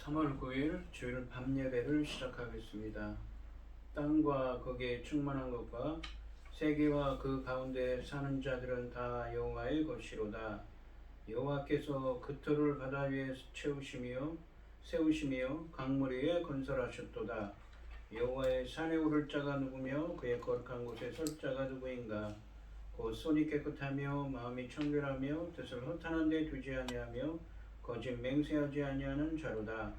3월 9일 주일 밤 예배를 시작하겠습니다. 땅과 거기에 충만한 것과 세계와 그 가운데 사는 자들은 다 여호와의 것이로다. 여호와께서 그 터를 바다 위에 세우시며 강물 위에 건설하셨도다. 여호와의 산에 오를 자가 누구며 그의 거룩한 곳에 설 자가 누구인가? 곧 손이 깨끗하며 마음이 청결하며 뜻을 허탄한 데 두지 아니하며 거짓 맹세하지 아니하는 자로다.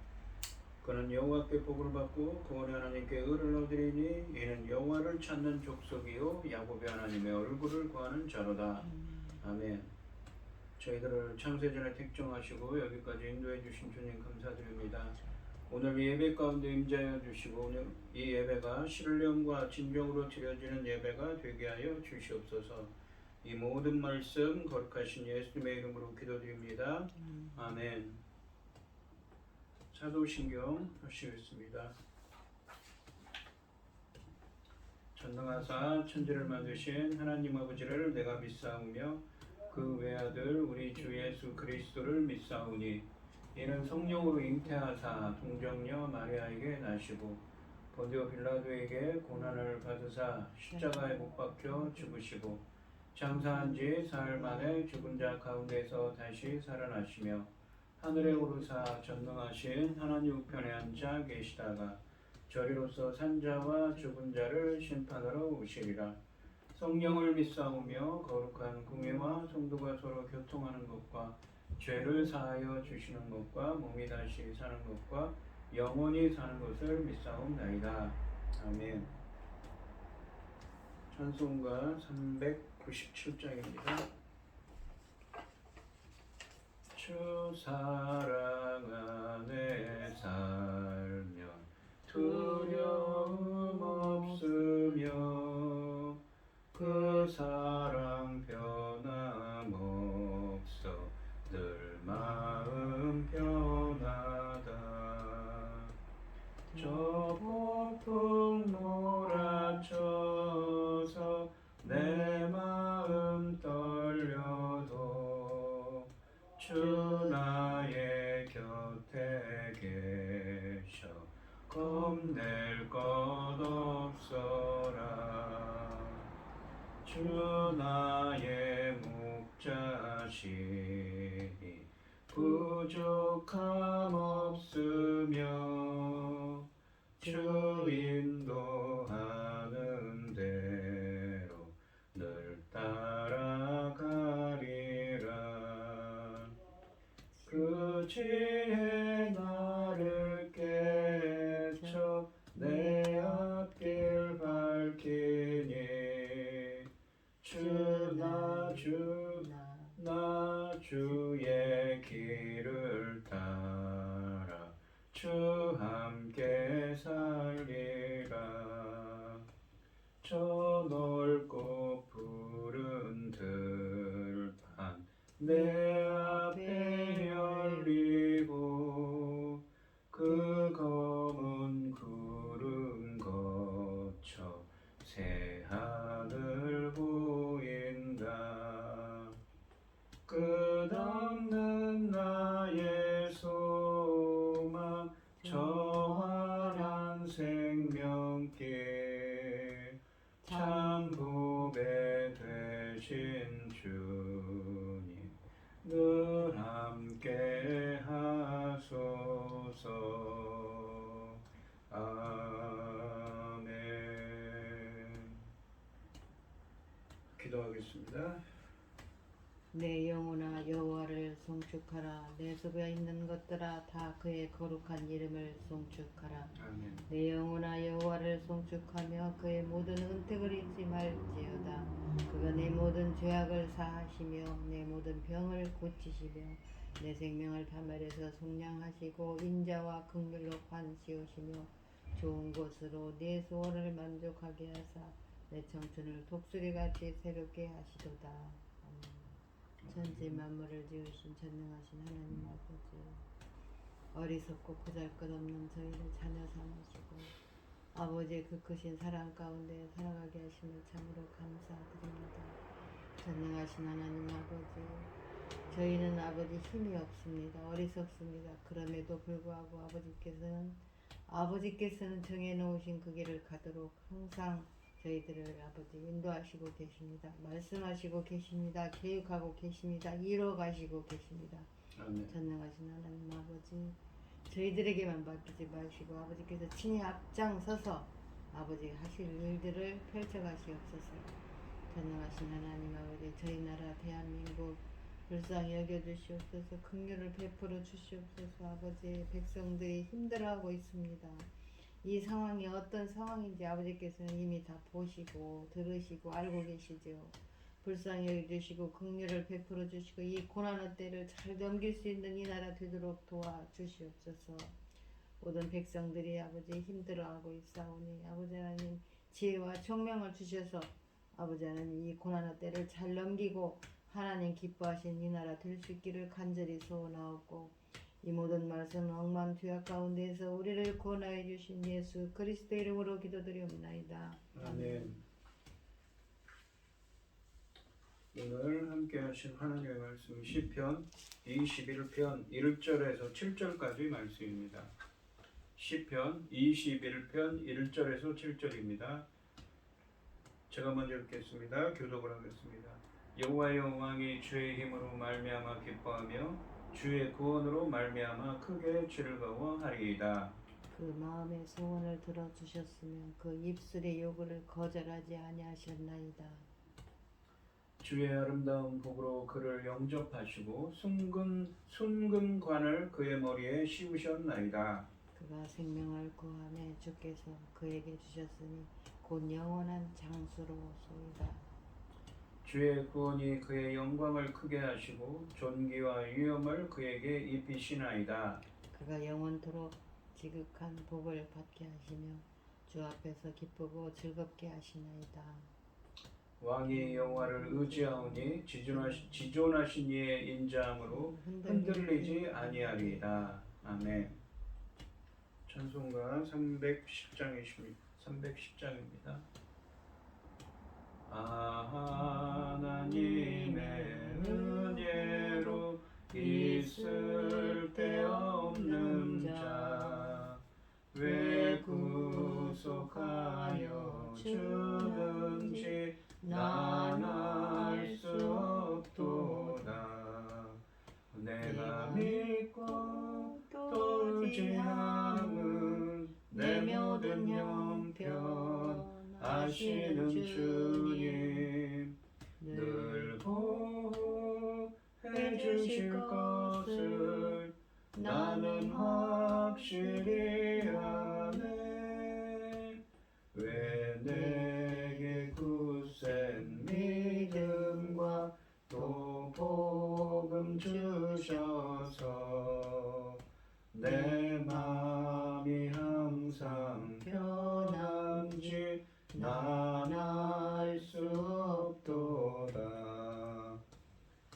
그는 여호와께 복을 받고 구원의 하나님께 의를 얻으리니 이는 여호와를 찾는 족속이요 야곱의 하나님의 얼굴을 구하는 자로다. 아멘. 저희들을 창세전에 택정하시고 여기까지 인도해 주신 주님 감사드립니다. 오늘 예배 가운데 임재하여 주시고 오늘 이 예배가 신령과 진정으로 드려지는 예배가 되게 하여 주시옵소서. 이 모든 말씀 거룩하신 예수님의 이름으로 기도드립니다. 아멘. 사도신경 보시겠습니다. 전능하사 천지를 만드신 하나님 아버지를 내가 믿사오며 그 외아들 우리 주 예수 그리스도를 믿사오니 이는 성령으로 잉태하사 동정녀 마리아에게 나시고 본디오 빌라도에게 고난을 받으사 십자가에 못 박혀 죽으시고 장사한 지 사흘 만에 죽은 자 가운데서 다시 살아나시며 하늘에 오르사 전능하신 하나님 우편에 앉아 계시다가 저리로서 산자와 죽은 자를 심판하러 오시리라. 성령을 믿사오며 거룩한 공회와 성도가 서로 교통하는 것과 죄를 사하여 주시는 것과 몸이 다시 사는 것과 영원히 사는 것을 믿사옵나이다. 아멘. 찬송가 397장입니다. 주 사랑 안에 살면 두려움 없으며 그 사랑 변함없어 늘 마음 편하다. 저 폭풍 몰아쳐서 내 마음 떨려도 주 나의 곁에 계셔 겁낼 것 없어라. 주 나의 목자시니 부족함 없으며 주 인도하는 대로 늘 따라가리라. 그 지혜 나를 깨쳐 내 앞길 밝히니 나 주의 길을 따라 주 함께 살리라. 저 넓고 푸른 들판 내 앞에 열리고 그 검은 구름 거쳐 새 하늘 보인다. 끝없는 나의 소망 저 환한 생명길 참 보배 되신 주님 늘 함께 하소서. 아멘. 기도하겠습니다. 내 영혼아 여호와를 송축하라. 내 속에 있는 것들아 다 그의 거룩한 이름을 송축하라. 아멘. 내 영혼아 여호와를 송축하며 그의 모든 은택을 잊지 말지어다. 그가 내 모든 죄악을 사하시며 내 모든 병을 고치시며 내 생명을 파멸해서 속량하시고 인자와 긍휼로 관시오시며 좋은 것으로 내 소원을 만족하게 하사 내 청춘을 독수리같이 새롭게 하시도다. 천지 만물을 지으신 전능하신 하나님 아버지, 어리석고 보잘것없는 저희를 자녀 삼으시고 아버지의 그 크신 사랑 가운데 살아가게 하심을 참으로 감사드립니다. 전능하신 하나님 아버지, 저희는 아버지 힘이 없습니다. 어리석습니다. 그럼에도 불구하고 아버지께서는 정해놓으신 그 길을 가도록 항상 저희들을 아버지 인도하시고 계십니다. 말씀하시고 계십니다. 교육하고 계십니다. 이뤄가시고 계십니다. 아멘. 전능하신 하나님 아버지, 저희들에게만 맡기지 마시고 아버지께서 친히 앞장서서 아버지 하실 일들을 펼쳐가시옵소서. 전능하신 하나님 아버지, 저희 나라 대한민국 불쌍히 여겨주시옵소서. 긍휼을 베풀어 주시옵소서. 아버지, 백성들이 힘들어하고 있습니다. 이 상황이 어떤 상황인지 아버지께서는 이미 다 보시고 들으시고 알고 계시죠. 불쌍히 여겨주시고 긍휼을 베풀어 주시고 이 고난의 때를 잘 넘길 수 있는 이 나라 되도록 도와주시옵소서. 모든 백성들이 아버지 힘들어하고 있사오니 아버지 하나님 지혜와 총명을 주셔서 아버지 하나님 이 고난의 때를 잘 넘기고 하나님 기뻐하신 이 나라 될 수 있기를 간절히 소원하옵고, 이 모든 말씀 억만 죄악 가운데에서 우리를 구원하여 주신 예수 그리스도 이름으로 기도드리옵나이다. 아멘. 오늘 함께 하신 하나님의 말씀 시편 21편 1절에서 7절까지 말씀입니다. 시편 21편 1절에서 7절입니다. 제가 먼저 읽겠습니다. 교독을 하겠습니다. 여호와의 왕이 주의 힘으로 말미암아 기뻐하며 주의 구원으로 말미암아 크게 즐거워하리이다. 그 마음의 소원을 들어주셨으며 그 입술의 요구를 거절하지 아니하셨나이다. 주의 아름다운 복으로 그를 영접하시고 순금관을 그의 머리에 씌우셨나이다. 그가 생명을 구하매 주께서 그에게 주셨으니 곧 영원한 장수로소이다. 주의 구원이 그의 영광을 크게 하시고 존귀와 위엄을 그에게 입히시나이다. 그가 영원토록 지극한 복을 받게 하시며 주 앞에서 기쁘고 즐겁게 하시나이다. 왕이 여호와를 의지하오니 지존하신 이의 인자함으로 흔들리지 아니하리이다. 아멘. 찬송가 310장입니다. 하나님의 은혜로 있을 데 없는 자, 왜 구속하여 주는지 난 알 수 없도다. 내가 믿고 또 의지함은 내 모든 형편 아시는 주님, 늘 보호해 주실 것을 나는 확실히 아네. 왜 내게 굳센 믿음과 또 복음 주셔서 내 마음이 항상 편한지 난 알 수 없도다.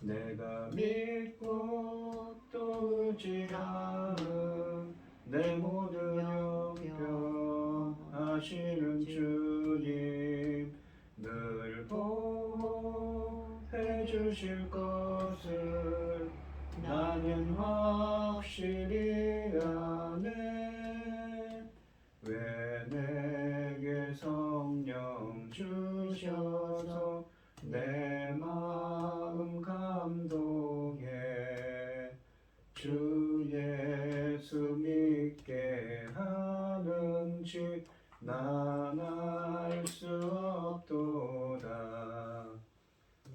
내가 믿고 또 의지하는 내 모든 형편 아시는 주님, 늘 보호해 주실 것을 나는 확실히 아네. 왜 내게 성령 주셔서 내 마음 감동해 주 예수 믿게 하는지 난 알 수 없도다.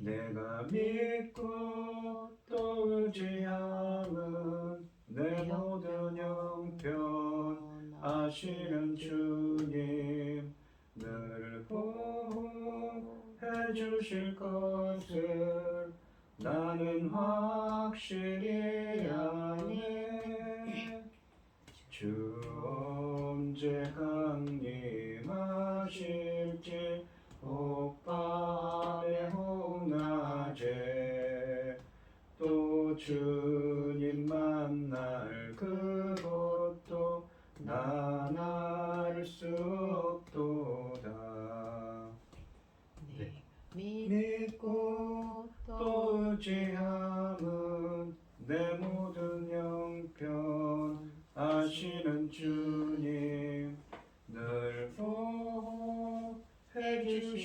내가 믿고 또 의지하는 내 모든 형편 아시는 주님, 늘 보호해 주실 것을 나는 확실히 아네. 주 언제 강림하실지 혹밤에 혹낮에 또 주님 만날 그것도 난 알 수 없도다. 네. 믿고 또 의지함은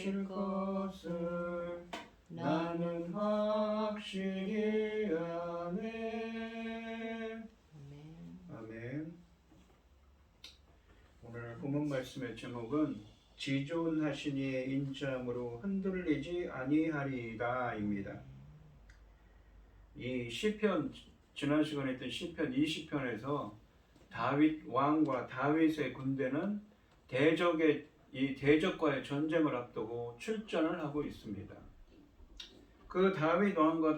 하실 것을 나는 확실히 아네. 아멘. 아멘. 오늘 본문 말씀의 제목은 지존하신 이의 인자함으로 흔들리지 아니하리다입니다. 이 시편, 지난 시간에 했던 시편 20편에서 다윗 왕과 다윗의 군대는 대적과의 전쟁을 앞두고 출전을 하고 있습니다. 그 다윗 왕과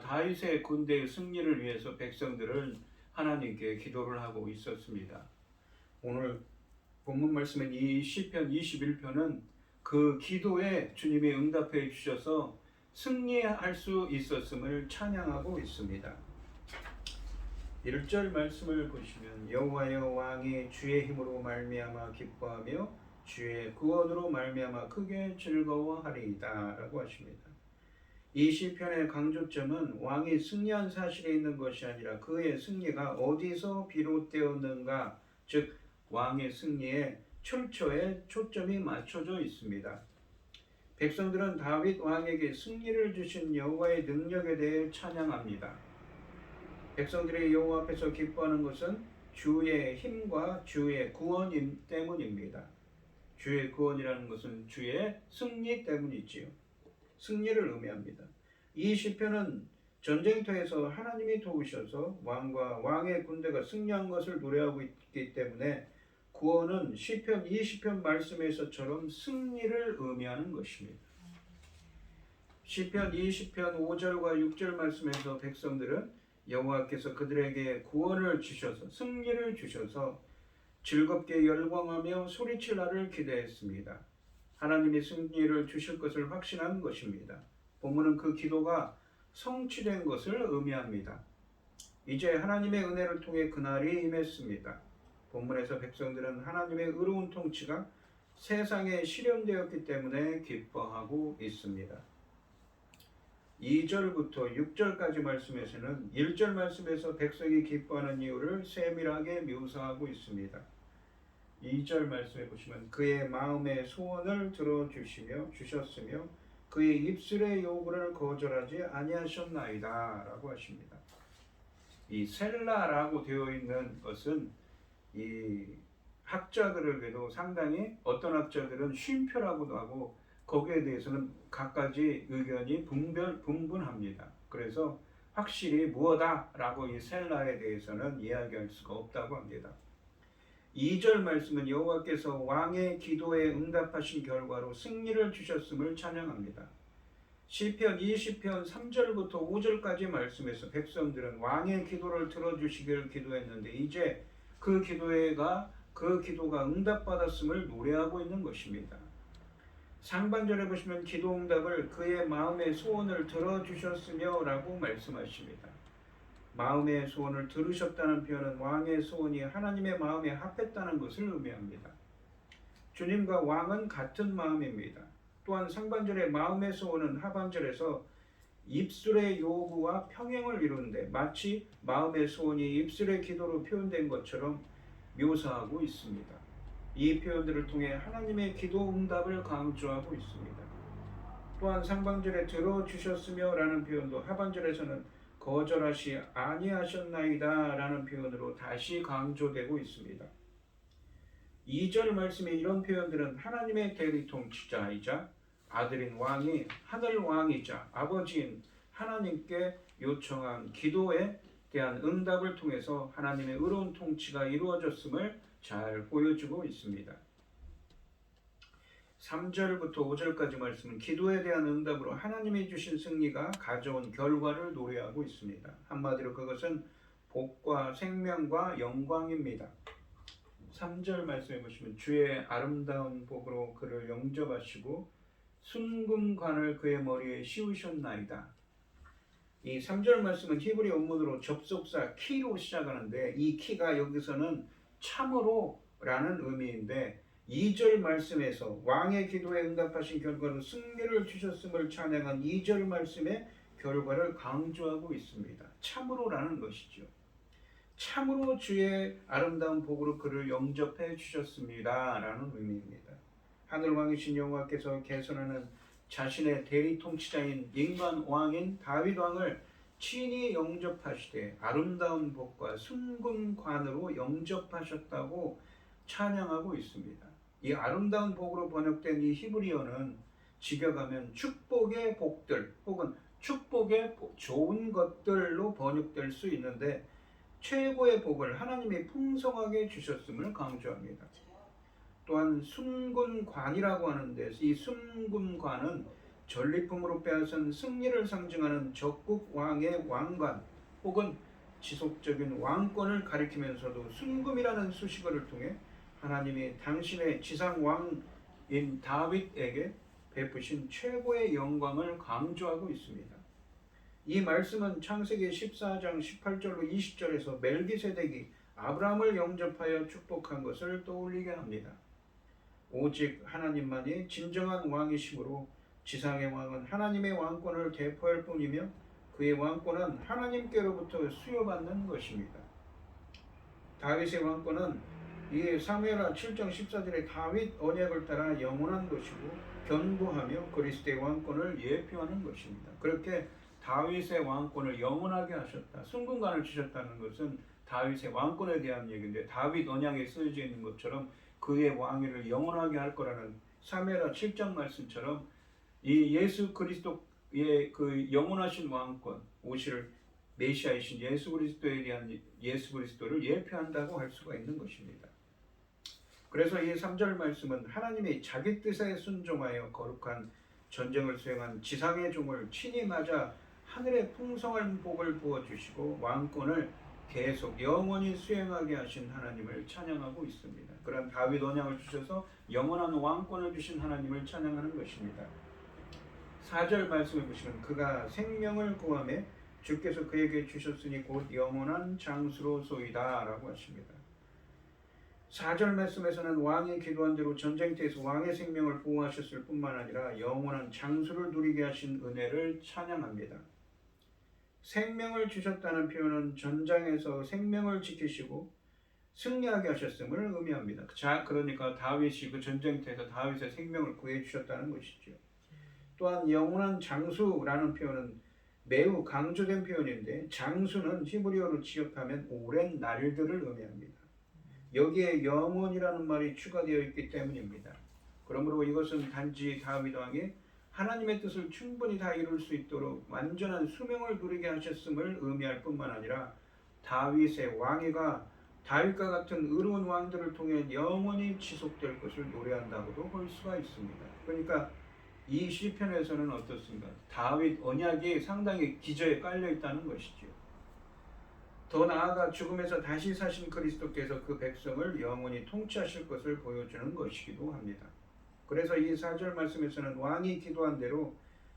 다윗의 군대의 승리를 위해서 백성들은 하나님께 기도를 하고 있었습니다. 오늘 본문 말씀인 이 시편 21편은 그 기도에 주님이 응답해 주셔서 승리할 수 있었음을 찬양하고 있습니다. 1절 말씀을 보시면 여호와여 왕이 주의 힘으로 말미암아 기뻐하며 주의 구원으로 말미암아 크게 즐거워하리이다 라고 하십니다. 이 시편의 강조점은 왕이 승리한 사실에 있는 것이 아니라 그의 승리가 어디서 비롯되었는가, 즉 왕의 승리에 출처에 초점이 맞춰져 있습니다. 백성들은 다윗 왕에게 승리를 주신 여호와의 능력에 대해 찬양합니다. 백성들이 여호와 앞에서 기뻐하는 것은 주의 힘과 주의 구원 때문입니다. 주의 구원이라는 것은 주의 승리 때문이지요. 승리를 의미합니다. 이 시편은 전쟁터에서 하나님이 도우셔서 왕과 왕의 군대가 승리한 것을 노래하고 있기 때문에 구원은 시편 20편 말씀에서처럼 승리를 의미하는 것입니다. 시편 20편 5절과 6절 말씀에서 백성들은 여호와께서 그들에게 구원을 주셔서 승리를 주셔서 즐겁게 열광하며 소리칠 날을 기대했습니다. 하나님이 승리를 주실 것을 확신한 것입니다. 본문은 그 기도가 성취된 것을 의미합니다. 이제 하나님의 은혜를 통해 그날이 임했습니다. 본문에서 백성들은 하나님의 의로운 통치가 세상에 실현되었기 때문에 기뻐하고 있습니다. 2절부터 6절까지 말씀에서는 1절 말씀에서 백성이 기뻐하는 이유를 세밀하게 묘사하고 있습니다. 2절 말씀에 보시면 그의 마음의 소원을 주셨으며 그의 입술의 요구를 거절하지 아니하셨나이다 라고 하십니다. 이 셀라라고 되어 있는 것은 이 학자들에게도 상당히 어떤 학자들은 쉼표라고도 하고 거기에 대해서는 각가지 의견이 분분합니다. 그래서 확실히 무엇다라고 이 셀라에 대해서는 이야기할 수가 없다고 합니다. 2절 말씀은 여호와께서 왕의 기도에 응답하신 결과로 승리를 주셨음을 찬양합니다. 시편 20편 3절부터 5절까지 말씀에서 백성들은 왕의 기도를 들어주시기를 기도했는데 이제 그 기도가 응답받았음을 노래하고 있는 것입니다. 상반절에 보시면 기도 응답을 그의 마음의 소원을 들어주셨으며 라고 말씀하십니다. 마음의 소원을 들으셨다는 표현은 왕의 소원이 하나님의 마음에 합했다는 것을 의미합니다. 주님과 왕은 같은 마음입니다. 또한 상반절의 마음의 소원은 하반절에서 입술의 요구와 평행을 이루는데 마치 마음의 소원이 입술의 기도로 표현된 것처럼 묘사하고 있습니다. 이 표현들을 통해 하나님의 기도 응답을 강조하고 있습니다. 또한 상반절에 들어주셨으며 라는 표현도 하반절에서는 거절하시 아니하셨나이다 라는 표현으로 다시 강조되고 있습니다. 2절 말씀의 이런 표현들은 하나님의 대리 통치자이자 아들인 왕이 하늘 왕이자 아버지인 하나님께 요청한 기도에 대한 응답을 통해서 하나님의 의로운 통치가 이루어졌음을 잘 보여주고 있습니다. 3절부터 5절까지 말씀은 기도에 대한 응답으로 하나님이 주신 승리가 가져온 결과를 노래하고 있습니다. 한마디로 그것은 복과 생명과 영광입니다. 3절 말씀해 보시면 주의 아름다운 복으로 그를 영접하시고 순금관을 그의 머리에 씌우셨나이다. 이 3절 말씀은 히브리 원문으로 접속사 키로 시작하는데 이 키가 여기서는 참으로 라는 의미인데 2절 말씀에서 왕의 기도에 응답하신 결과로 승리를 주셨음을 찬양한 2절 말씀의 결과를 강조하고 있습니다. 참으로라는 것이죠. 참으로 주의 아름다운 복으로 그를 영접해 주셨습니다 라는 의미입니다. 하늘 왕이신 여호와께서 개선하는 자신의 대리 통치자인 인간 왕인 다윗 왕을 친히 영접하시되 아름다운 복과 순금관으로 영접하셨다고 찬양하고 있습니다. 이 아름다운 복으로 번역된 이 히브리어는 직역하면 축복의 복들 혹은 축복의 좋은 것들로 번역될 수 있는데 최고의 복을 하나님이 풍성하게 주셨음을 강조합니다. 또한 순금관이라고 하는데 이 순금관은 전리품으로 빼앗은 승리를 상징하는 적국 왕의 왕관 혹은 지속적인 왕권을 가리키면서도 순금이라는 수식어를 통해 하나님이 당신의 지상 왕인 다윗에게 베푸신 최고의 영광을 강조하고 있습니다. 이 말씀은 창세기 14장 18절로 20절에서 멜기세덱이 아브라함을 영접하여 축복한 것을 떠올리게 합니다. 오직 하나님만이 진정한 왕이시므로 지상의 왕은 하나님의 왕권을 대표할 뿐이며 그의 왕권은 하나님께로부터 수여받는 것입니다. 다윗의 왕권은 이 사무엘하 7장 14절의 다윗 언약을 따라 영원한 것이고 견고하며 그리스도의 왕권을 예표하는 것입니다. 그렇게 다윗의 왕권을 영원하게 하셨다. 순금관을 주셨다는 것은 다윗의 왕권에 대한 얘기인데 다윗 언약에 쓰여져 있는 것처럼 그의 왕위를 영원하게 할 거라는 사무엘하 7장 말씀처럼 이 예수 그리스도의 그 영원하신 왕권 오실 메시아이신 예수 그리스도에 대한 예수 그리스도를 예표한다고 할 수가 있는 것입니다. 그래서 이 3절 말씀은 하나님이 자기 뜻에 순종하여 거룩한 전쟁을 수행한 지상의 종을 친히 맞아 하늘의 풍성한 복을 부어주시고 왕권을 계속 영원히 수행하게 하신 하나님을 찬양하고 있습니다. 그런 다윗 언약을 주셔서 영원한 왕권을 주신 하나님을 찬양하는 것입니다. 4절 말씀을 보시면 그가 생명을 구하매 주께서 그에게 주셨으니 곧 영원한 장수로소이다 라고 하십니다. 4절 말씀에서는 왕이 기도한 대로 전쟁터에서 왕의 생명을 보호하셨을 뿐만 아니라 영원한 장수를 누리게 하신 은혜를 찬양합니다. 생명을 주셨다는 표현은 전장에서 생명을 지키시고 승리하게 하셨음을 의미합니다. 그러니까 다윗이 그 전쟁터에서 다윗의 생명을 구해 주셨다는 것이죠. 또한 영원한 장수라는 표현은 매우 강조된 표현인데 장수는 히브리어로 지역하면 오랜 날들을 의미합니다. 여기에 영원이라는 말이 추가되어 있기 때문입니다. 그러므로 이것은 단지 다윗 왕이 하나님의 뜻을 충분히 다 이룰 수 있도록 완전한 수명을 누리게 하셨음을 의미할 뿐만 아니라 다윗의 왕위가 다윗과 같은 의로운 왕들을 통해 영원히 지속될 것을 노래한다고도 볼 수가 있습니다. 그러니까 이 시편에서는 어떻습니까? 다윗 언약이 상당히 기저에 깔려 있다는 것이죠. 더 나아가 죽음에서 다시 사신 그리스도께서 그 백성을 영원히 통치하실 것을 보여주는 것이기도 합니다. 그래서 이 4절 말씀에서는 왕이 기도한 대로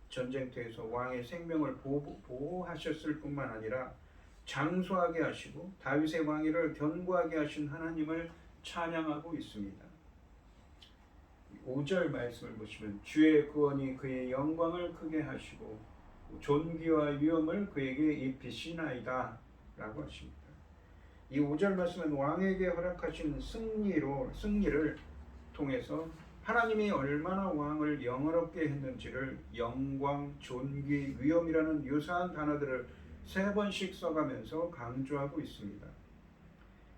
전쟁터에서 왕의 생명을 보호하셨을 뿐만 아니라 장수하게 하시고 다윗의 왕위를 견고하게 하신 하나님을 찬양하고 있습니다. 5절 말씀을 보시면 주의 구원이 그의 영광을 크게 하시고 존귀와 위엄을 그에게 입히시나이다 라고 하십니다. 이 5절 말씀은 왕에게 허락하신 승리를 통해서 하나님이 얼마나 왕을 영화롭게 했는지를 영광, 존귀, 위엄이라는 유사한 단어들을 3번씩 써가면서 강조하고 있습니다.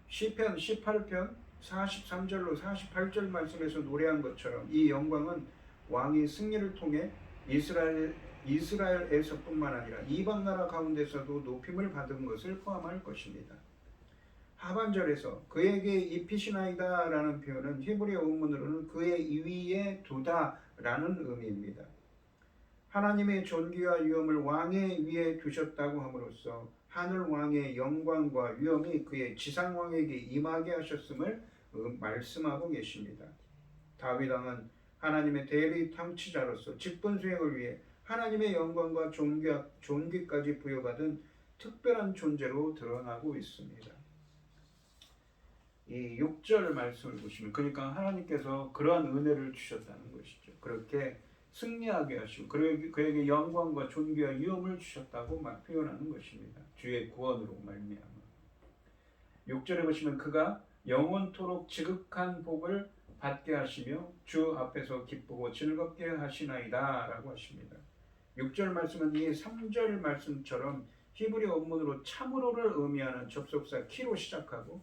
시편 18편 43절로 48절 말씀에서 노래한 것처럼 이 영광은 왕이 승리를 통해 이스라엘에서뿐만 아니라 이방 나라 가운데서도 높임을 받은 것을 포함할 것입니다. 하반절에서 그에게 입히시나이다 라는 표현은 히브리어 원문으로는 그의 위에 두다 라는 의미입니다. 하나님의 존귀와 위엄을 왕의 위에 두셨다고 함으로써 하늘 왕의 영광과 위엄이 그의 지상 왕에게 임하게 하셨음을 말씀하고 계십니다. 다윗 왕은 하나님의 대리 통치자로서 직분 수행을 위해 하나님의 영광과 존귀까지 부여받은 특별한 존재로 드러나고 있습니다. 이 6절 말씀을 보시면 그러니까 하나님께서 그러한 은혜를 주셨다는 것이죠. 그렇게 승리하게 하시고 그에게 영광과 존귀와 위엄을 주셨다고 표현하는 것입니다. 주의 구원으로 말미암아. 6절에 보시면 그가 영원토록 지극한 복을 받게 하시며 주 앞에서 기쁘고 즐겁게 하시나이다 라고 하십니다. 6절 말씀은 이 3절 말씀처럼 히브리 원문으로 참으로를 의미하는 접속사 키로 시작하고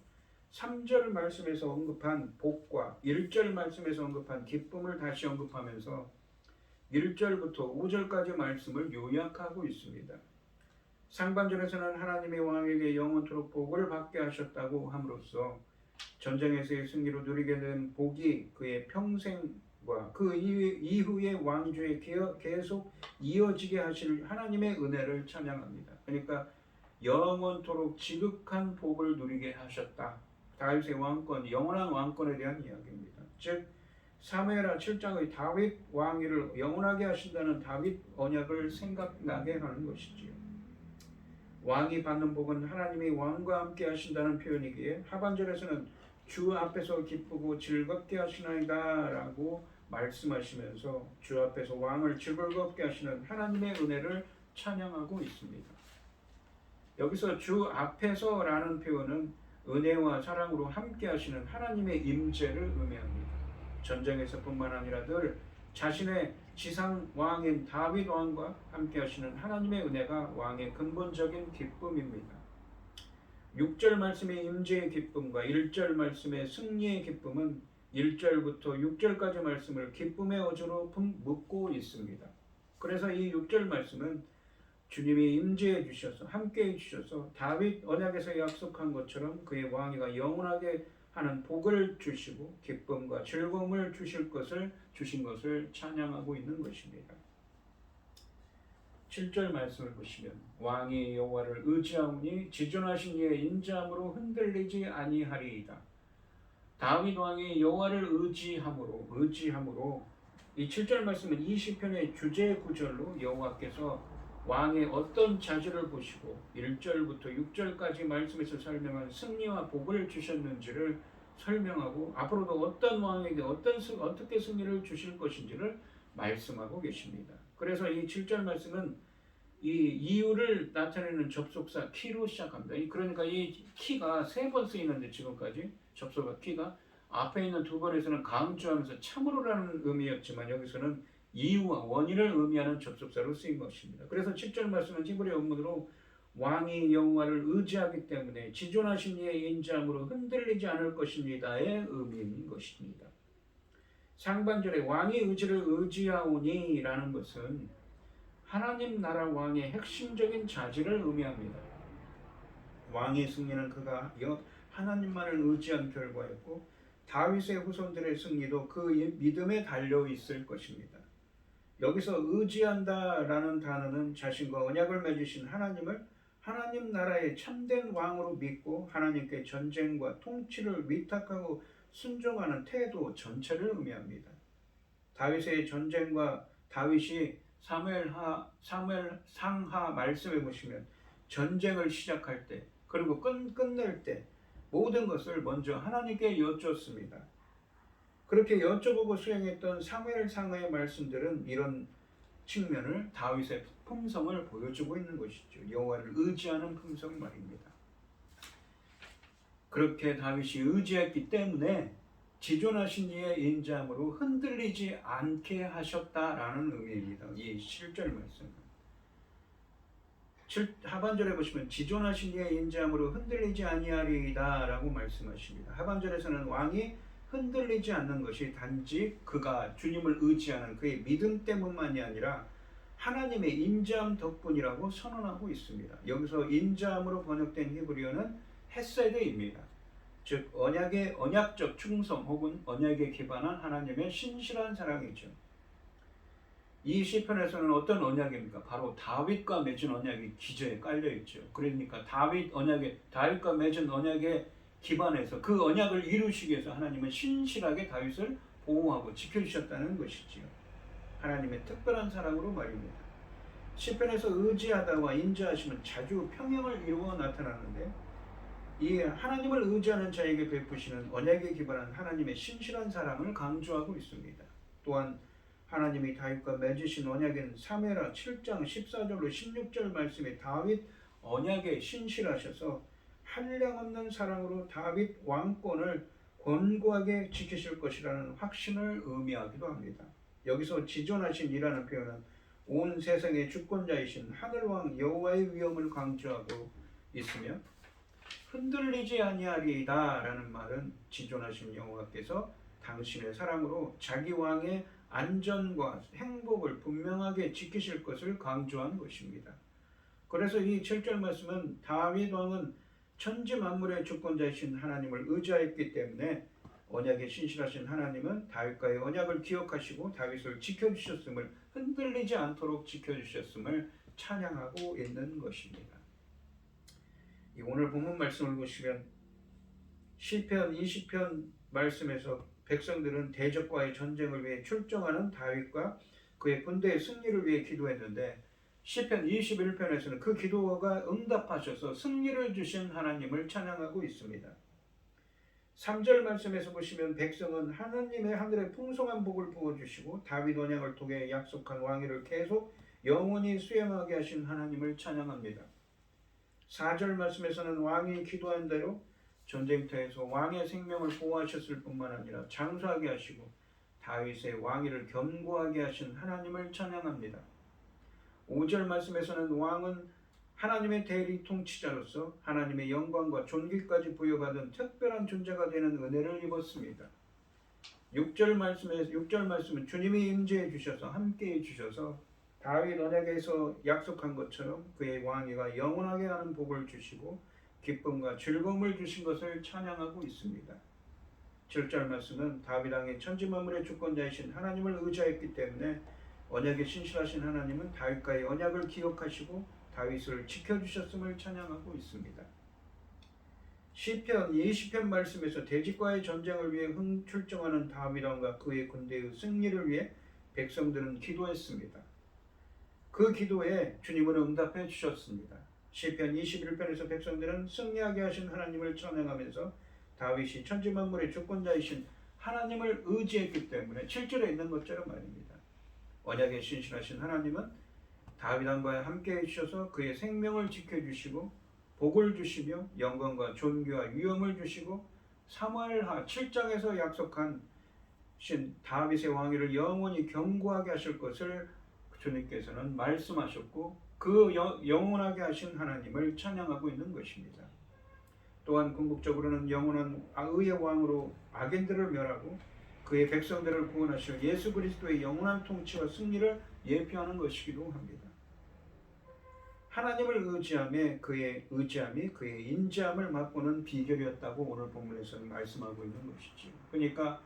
3절 말씀에서 언급한 복과 1절 말씀에서 언급한 기쁨을 다시 언급하면서 1절부터 5절까지 말씀을 요약하고 있습니다. 상반절에서는 하나님의 왕에게 영원토록 복을 받게 하셨다고 함으로써 전쟁에서의 승리로 누리게 된 복이 그의 평생과 그 이후의 왕조에 계속 이어지게 하실 하나님의 은혜를 찬양합니다. 그러니까 영원토록 지극한 복을 누리게 하셨다. 다윗의 왕권, 영원한 왕권에 대한 이야기입니다. 즉 사무엘하 7장의 다윗 왕위를 영원하게 하신다는 다윗 언약을 생각나게 하는 것이지요. 왕이 받는 복은 하나님이 왕과 함께 하신다는 표현이기에 하반절에서는 주 앞에서 기쁘고 즐겁게 하시나이다 라고 말씀하시면서 주 앞에서 왕을 즐겁게 하시는 하나님의 은혜를 찬양하고 있습니다. 여기서 주 앞에서 라는 표현은 은혜와 사랑으로 함께 하시는 하나님의 임재를 의미합니다. 전쟁에서뿐만 아니라 늘 자신의 지상 왕인 다윗 왕과 함께 하시는 하나님의 은혜가 왕의 근본적인 기쁨입니다. 6절 말씀의 임재의 기쁨과 1절 말씀의 승리의 기쁨은 1절부터 6절까지 말씀을 기쁨의 어조로 묶고 있습니다. 그래서 이 6절 말씀은 주님이 임재해 주셔서 함께해 주셔서 다윗 언약에서 약속한 것처럼 그의 왕위가 영원하게 하는 복을 주시고 기쁨과 즐거움을 주신 것을 찬양하고 있는 것입니다. 7절 말씀을 보시면 왕이 여호와를 의지하오니 지존하신 이의 인자함으로 흔들리지 아니하리이다. 다윗 왕이 여호와를 의지함으로 이 7절 말씀은 이 시편의 주제 구절로 여호와께서 왕의 어떤 자질을 보시고 1절부터 6절까지 말씀에서 설명한 승리와 복을 주셨는지를 설명하고 앞으로도 어떤 왕에게 어떻게 승리를 주실 것인지를 말씀하고 계십니다. 그래서 이 7절 말씀은 이 이유를 나타내는 접속사 키로 시작합니다. 그러니까 이 키가 3번 쓰이는데 지금까지 접속사 키가 앞에 있는 2번에서는 강조하면서 참으로라는 의미였지만 여기서는 이유와 원인을 의미하는 접속사로 쓰인 것입니다. 그래서 7절 말씀은 히브리 원문으로 왕이 여호와를 의지하기 때문에 지존하신 이의 인자함으로 흔들리지 않을 것입니다의 의미인 것입니다. 상반절에 왕이 의지를 의지하오니 라는 것은 하나님 나라 왕의 핵심적인 자질을 의미합니다. 왕의 승리는 그가 하나님만을 의지한 결과였고 다윗의 후손들의 승리도 그 믿음에 달려 있을 것입니다. 여기서 의지한다라는 단어는 자신과 언약을 맺으신 하나님을 하나님 나라의 참된 왕으로 믿고 하나님께 전쟁과 통치를 위탁하고 순종하는 태도 전체를 의미합니다. 다윗의 전쟁과 다윗이 사무엘상하 말씀에 보시면 전쟁을 시작할 때 그리고 끝낼 때 모든 것을 먼저 하나님께 여쭈었습니다. 그렇게 여쭤보고 수행했던 사무엘상하의 말씀들은 이런 측면을 다윗의 품성을 보여주고 있는 것이죠. 여호와를 의지하는 품성 말입니다. 그렇게 다윗이 의지했기 때문에 지존하신 이의 인자함으로 흔들리지 않게 하셨다라는 의미입니다. 이 7절 말씀. 하반절에 보시면 지존하신 이의 인자함으로 흔들리지 아니하리이다 라고 말씀하십니다. 하반절에서는 왕이 흔들리지 않는 것이 단지 그가 주님을 의지하는 그의 믿음 때문만이 아니라 하나님의 인자함 덕분이라고 선언하고 있습니다. 여기서 인자함으로 번역된 히브리어는 헤세드입니다. 즉 언약적 충성 혹은 언약에 기반한 하나님의 신실한 사랑이죠. 이 시편에서는 어떤 언약입니까? 바로 다윗과 맺은 언약이 기저에 깔려 있죠. 그러니까 다윗과 맺은 언약에 기반해서 그 언약을 이루시기 위해서 하나님은 신실하게 다윗을 보호하고 지켜주셨다는 것이지요. 하나님의 특별한 사랑으로 말입니다. 시편에서 의지하다와 인자하심은 자주 평행을 이루어 나타나는데 이 하나님을 의지하는 자에게 베푸시는 언약에 기반한 하나님의 신실한 사랑을 강조하고 있습니다. 또한 하나님이 다윗과 맺으신 언약인 사무엘하 7장 14절로 16절 말씀에 다윗 언약에 신실하셔서 한량없는 사랑으로 다윗 왕권을 권고하게 지키실 것이라는 확신을 의미하기도 합니다. 여기서 지존하신 이라는 표현은 온 세상의 주권자이신 하늘왕 여호와의 위엄을 강조하고 있으며 흔들리지 아니하리이다 라는 말은 지존하신 여호와께서 당신의 사랑으로 자기 왕의 안전과 행복을 분명하게 지키실 것을 강조한 것입니다. 그래서 이 7절 말씀은 다윗 왕은 천지 만물의 주권자이신 하나님을 의지하였기 때문에 언약에 신실하신 하나님은 다윗과의 언약을 기억하시고 다윗을 지켜주셨음을, 흔들리지 않도록 지켜주셨음을 찬양하고 있는 것입니다. 이 오늘 본문 말씀을 보시면 시편 20편 말씀에서 백성들은 대적과의 전쟁을 위해 출정하는 다윗과 그의 군대의 승리를 위해 기도했는데 시편 21편에서는 그 기도가 응답하셔서 승리를 주신 하나님을 찬양하고 있습니다. 3절 말씀에서 보시면 백성은 하나님의 하늘에 풍성한 복을 부어주시고 다윗 언약을 통해 약속한 왕위를 계속 영원히 수행하게 하신 하나님을 찬양합니다. 4절 말씀에서는 왕이 기도한 대로 전쟁터에서 왕의 생명을 보호하셨을 뿐만 아니라 장수하게 하시고 다윗의 왕위를 견고하게 하신 하나님을 찬양합니다. 5절 말씀에서는 왕은 하나님의 대리 통치자로서 하나님의 영광과 존귀까지 부여받은 특별한 존재가 되는 은혜를 입었습니다. 6절 말씀은 주님이 임재해 주셔서 함께해 주셔서 다윗 언약에서 약속한 것처럼 그의 왕위가 영원하게 하는 복을 주시고 기쁨과 즐거움을 주신 것을 찬양하고 있습니다. 7절 말씀은 다윗 왕이 천지 만물의 주권자이신 하나님을 의지하였기 때문에 언약에 신실하신 하나님은 다윗과의 언약을 기억하시고 다윗을 지켜주셨음을 찬양하고 있습니다. 시편 20편 말씀에서 대적과의 전쟁을 위해 출정하는 다윗 왕과 그의 군대의 승리를 위해 백성들은 기도했습니다. 그 기도에 주님은 응답해 주셨습니다. 시편 21편에서 백성들은 승리하게 하신 하나님을 찬양하면서 다윗이 천지 만물의 주권자이신 하나님을 의지했기 때문에 7절에 있는 것처럼 말입니다. 언약에 신실하신 하나님은 다윗 왕과 함께 해주셔서 그의 생명을 지켜주시고 복을 주시며 영광과 존귀와 위엄을 주시고 사무엘하 7장에서 약속한 다윗의 왕위를 영원히 견고하게 하실 것을 주님께서는 말씀하셨고 그 영원하게 하신 하나님을 찬양하고 있는 것입니다. 또한 궁극적으로는 영원한 의의 왕으로 악인들을 멸하고 그의 백성들을 구원하실 예수 그리스도의 영원한 통치와 승리를 예표하는 것이기도 합니다. 하나님을 의지함에 그의 의지함이 그의 인자함을 맛보는 비결이었다고 오늘 본문에서는 말씀하고 있는 것이지요. 그러니까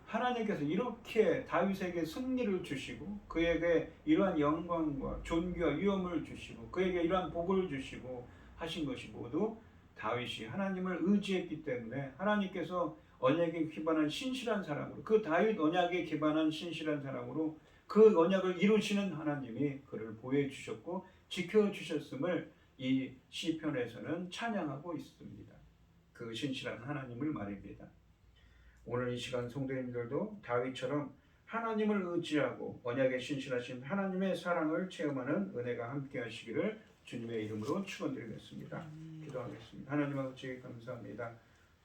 하나님께서 이렇게 다윗에게 승리를 주시고 그에게 이러한 영광과 존귀와 위엄을 주시고 그에게 이러한 복을 주시고 하신 것이 모두 다윗이 하나님을 의지했기 때문에 하나님께서 언약에 기반한 신실한 사람으로 그 다윗 언약에 기반한 신실한 사람으로 그 언약을 이루시는 하나님이 그를 보호해 주셨고 지켜주셨음을 이 시편에서는 찬양하고 있습니다. 그 신실한 하나님을 말입니다. 오늘 이 시간 성도님들도 다윗처럼 하나님을 의지하고 언약에 신실하신 하나님의 사랑을 체험하는 은혜가 함께 하시기를 주님의 이름으로 축원드리겠습니다. 기도하겠습니다. 하나님 아버지 감사합니다.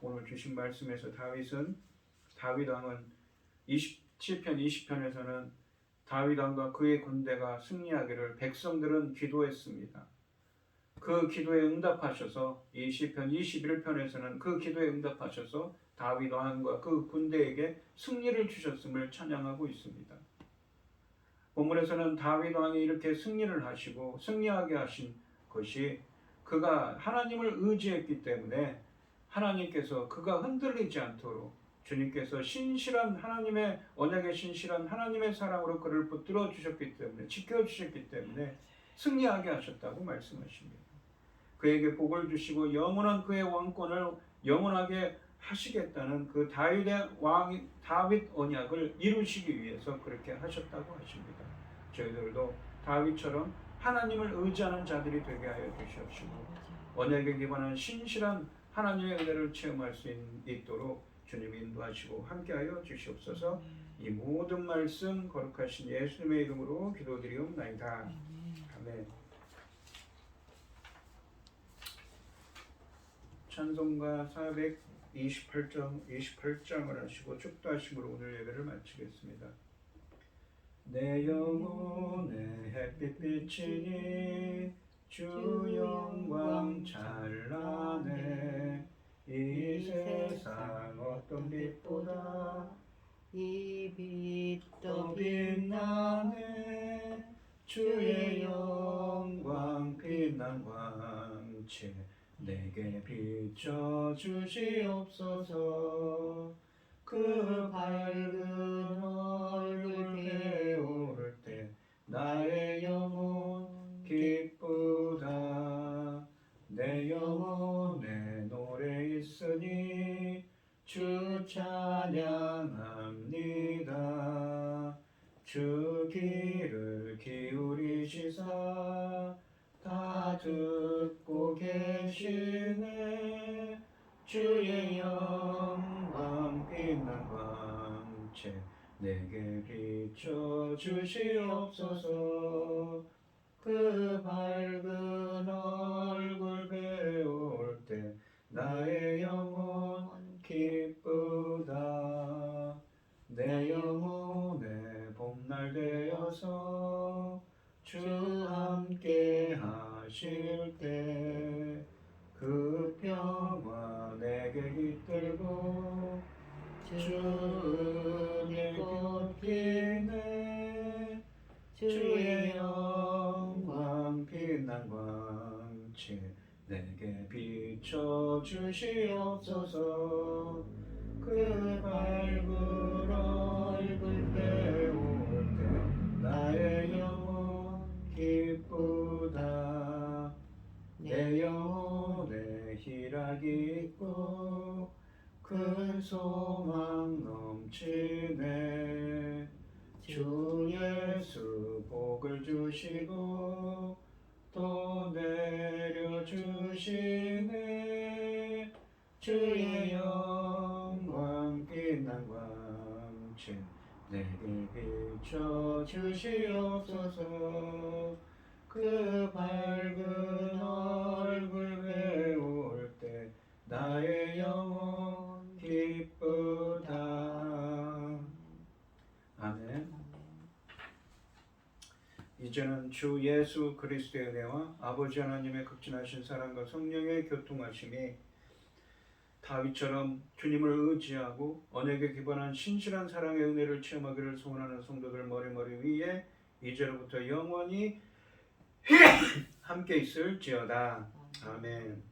오늘 주신 말씀에서 다윗 왕은 7편 20편에서는 다윗 왕과 그의 군대가 승리하기를 백성들은 기도했습니다. 그 기도에 응답하셔서 이 시편 21편에서는 그 기도에 응답하셔서 다윗 왕과 그 군대에게 승리를 주셨음을 찬양하고 있습니다. 본문에서는 다윗 왕이 이렇게 승리를 하시고 승리하게 하신 것이 그가 하나님을 의지했기 때문에 하나님께서 그가 흔들리지 않도록 주님께서 신실한 하나님의 언약에 신실한 하나님의 사랑으로 그를 붙들어 주셨기 때문에 지켜주셨기 때문에 승리하게 하셨다고 말씀하십니다. 그에게 복을 주시고 영원한 그의 왕권을 영원하게 하시겠다는 그 다윗 언약을 이루시기 위해서 그렇게 하셨다고 하십니다. 저희들도 다윗처럼 하나님을 의지하는 자들이 되게 하여 주시옵시고 언약에 기반한 신실한 하나님의 은혜를 체험할 수 있도록 주님 인도하시고 함께하여 주시옵소서. 이 모든 말씀 거룩하신 예수님의 이름으로 기도드리옵나이다. 아멘. 찬송가 400 28장을 하시고 축도하심으로 오늘 예배를 마치겠습니다. 내 영혼의 햇빛 비치니 주 영광 찬란해. 이 세상 어떤 빛보다 이 빛 더 더 빛나네. 빛나네. 주의 영광 빛난 광채 내게 비춰 주시옵소서. 그 밝은 얼굴 배울 때 나의 영혼 기쁘다. 내 영혼에 노래 있으니 주 찬양합니다. 주 귀를 기울이시사 다 듣고 계시네. 주의 영광 빛난 광채 내게 비춰 주시옵소서. 그 밝은 얼굴 배울 때 나의 영혼 기쁘다. 내 영혼의 봄날 되어서 주 함께 하실 때 그 평화 내게 깃들고 주 은혜 꽃피네. 주의 영광 빛난 광채 내게 비춰 주시옵소서. 그 밝은 얼굴 배울 때 나의 영혼 기쁘다. 내 영혼에 희락이 있고 큰 소망 넘치네. 주 예수 복을 주시고 또 내려주시네. 주의 영광 빛난 광채 내게 비춰 주시옵소서. 그 밝은 얼굴 배울 때 나의 영혼 기쁘다. 아멘. 이제는 주 예수 그리스도의 은혜와 아버지 하나님의 극진하신 사랑과 성령의 교통하심이 다윗처럼 주님을 의지하고 언약에 기반한 신실한 사랑의 은혜를 체험하기를 소원하는 성도들 머리머리 위에 이제로부터 영원히 함께 있을지어다. 아멘.